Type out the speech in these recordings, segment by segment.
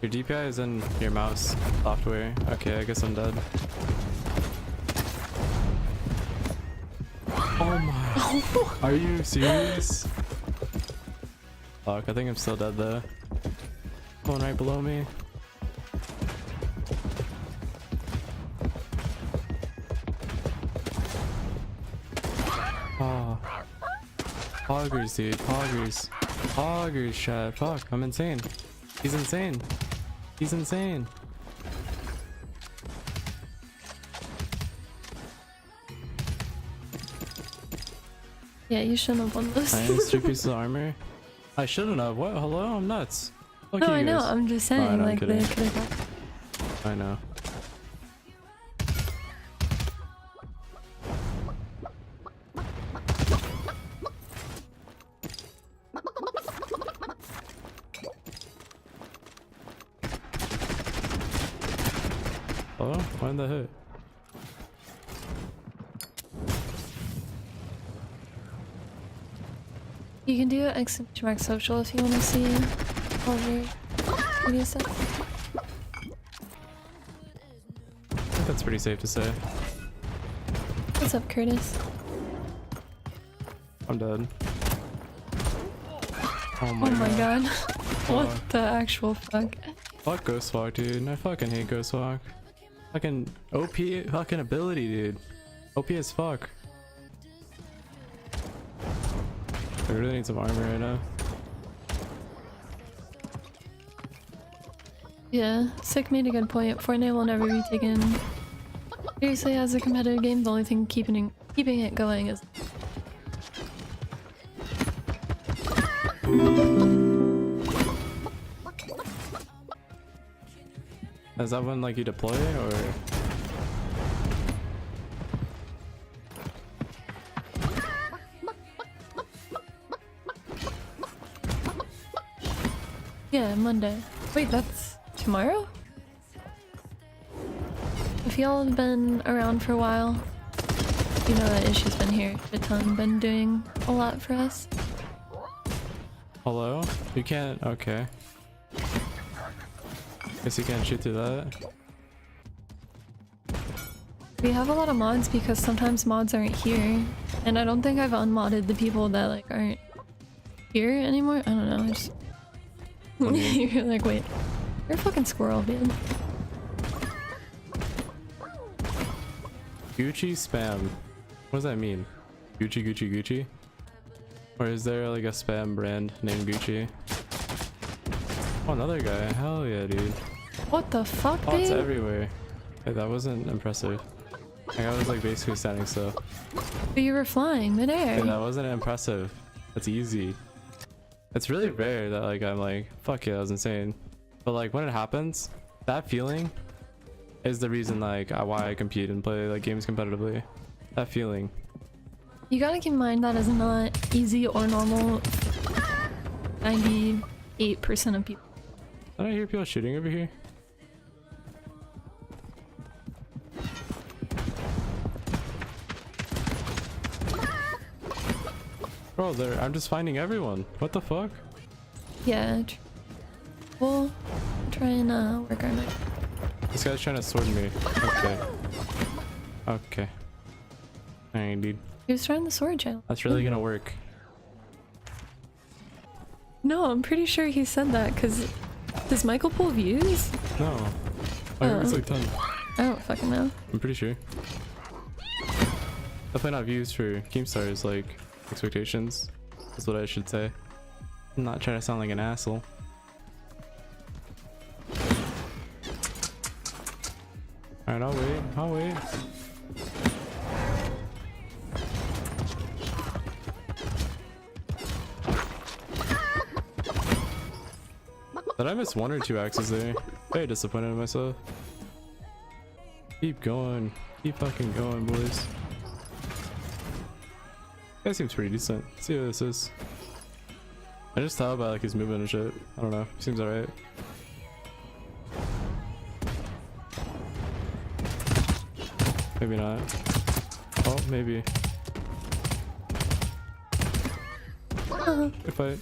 Your DPI is in your mouse software. Okay, I guess I'm dead. Oh my. Are you serious? Fuck, I think I'm still dead though. Going right below me. Oh. Poggers, dude. Poggers. Poggers, chat. Fuck, I'm insane. He's insane. He's insane. Yeah, you shouldn't have won this. Nice, 3 pieces of armor. I shouldn't have. What? Hello? I'm nuts. Fuck No, you I know. guys. I'm just saying, Oh, I know, I'm like, they kidding. could have. I know. Oh, why did that hit? You can do exclamation social if you want to see all your video stuff. I think that's pretty safe to say. What's up, Curtis? I'm dead. Oh Oh my god. What Fuck. the actual fuck? Fuck Ghostwalk, dude. I fucking hate Ghostwalk. Fucking OP fucking ability, dude. OP as fuck. I really need some armor right now. Yeah, Sique made a good point. Fortnite will never be taken seriously as a competitive game. The only thing keeping it going is Is that when like you deploy or? yeah, Monday. Wait, that's tomorrow? If y'all have been around for a while, you know that Issue's been here a ton, been doing a lot for us. Hello? You can't. Okay. Guess you can't shoot through that. We have a lot of mods because sometimes mods aren't here, and I don't think I've unmodded the people that like aren't here anymore. I don't know. I just you're like, wait, you're a fucking squirrel, dude. Gucci spam. What does that mean? Gucci, Gucci, Gucci? Or is there like a spam brand named Gucci? Oh, another guy. Hell yeah, dude. What the fuck, Bots dude? everywhere. Hey, that wasn't impressive. Like, I was like basically standing still. But you were flying midair. Hey, that wasn't impressive. That's easy. It's really rare that like I'm like, fuck yeah, that was insane. But like when it happens, that feeling is the reason like why I compete and play like games competitively. That feeling. You gotta keep in mind that is not easy or normal. 98% of people. Did I hear people shooting over here? Bro, I'm just finding everyone. What the fuck? Yeah. We'll try and work our night. This guy's trying to sword me. Okay. Okay. Alright, dude. He was trying the sword challenge. That's really gonna work. No, I'm pretty sure he said that because does Michael pull views? No. I heard it's like 10. I don't fucking know. I'm pretty sure. Definitely not views for Keemstar's like expectations. Is what I should say. I'm not trying to sound like an asshole. Alright, I'll wait. I'll wait. Did I miss 1 or 2 axes there? Very disappointed in myself. Keep going. Keep fucking going, boys. That seems pretty decent. Let's see what this is. I just thought about like his movement and shit. I don't know. Seems alright. Maybe not. Oh, maybe. Good fight.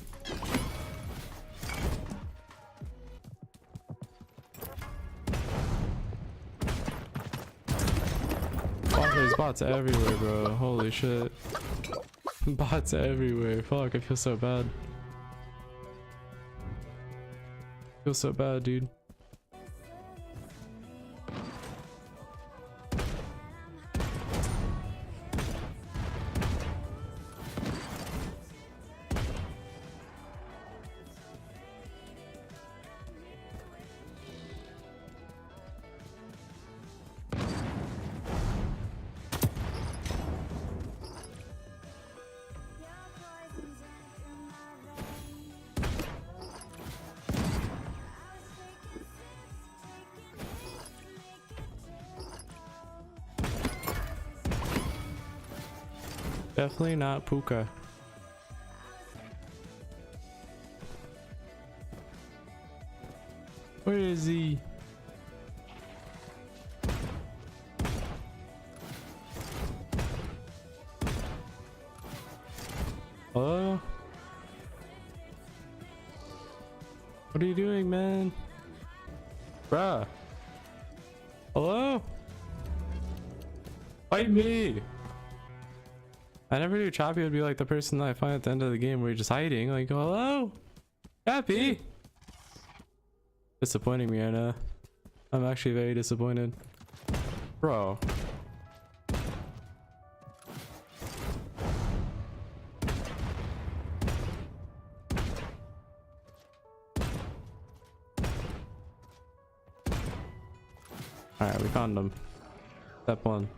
bots everywhere, bro. Holy shit. Bots everywhere. Fuck, I feel so bad. I feel so bad, dude. Definitely not Puka. Where is he? Hello? What are you doing, man? Bruh. Hello? Fight me! I never knew Chappie would be like the person that I find at the end of the game where you're just hiding. Like, hello? Chappie! Disappointing me, Anna. I'm actually very disappointed. Bro. Alright, we found him. Step 1.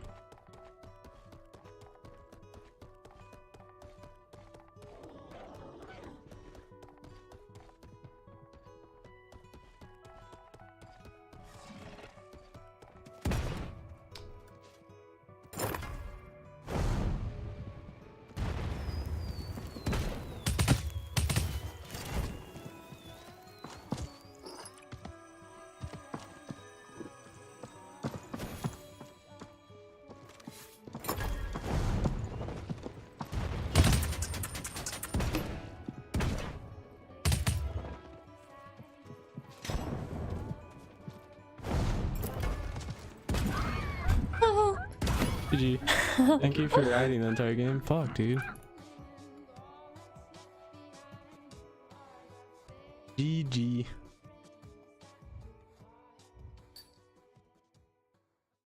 GG. Thank you for hiding the entire game. Fuck, dude. GG.